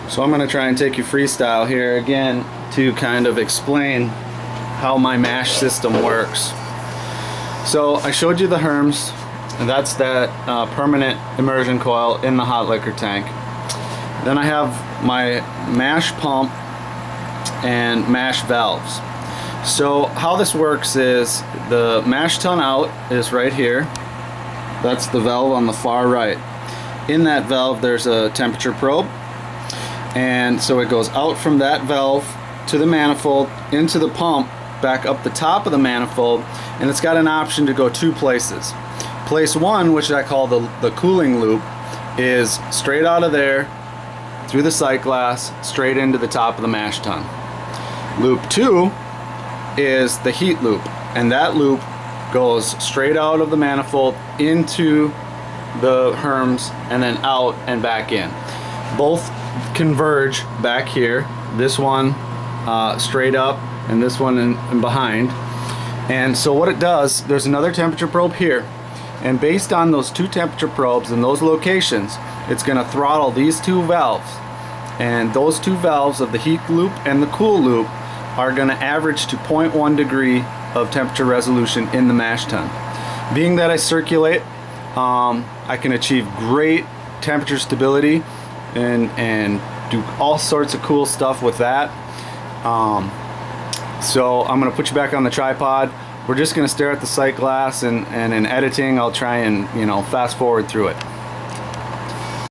So I'm going to try and take you freestyle here again to kind of explain how my mash system works. So I showed you the Herms, and that's that permanent immersion coil in the hot liquor tank. Then I have my mash pump and mash valves. So how this works is the mash tun out is right here. That's the valve on the far right. In that valve there's a temperature probe, and so it goes out from that valve to the manifold, into the pump, back up the top of the manifold, and it's got an option to go two places. Place one, which I call the cooling loop, is straight out of there through the sight glass straight into the top of the mash tun. Loop 2 is the heat loop, and that loop goes straight out of the manifold into the Herms and then out and back in. Both converge back here, this one straight up and this one in behind. And so what it does, there's another temperature probe here, and based on those two temperature probes in those locations, it's going to throttle these two valves, and those two valves of the heat loop and the cool loop are going to average to 0.1 degree of temperature resolution in the mash tun. Being that I circulate, I can achieve great temperature stability and do all sorts of cool stuff with that. So I'm going to put you back on the tripod. We're just going to stare at the sight glass, and in editing I'll try and fast forward through it.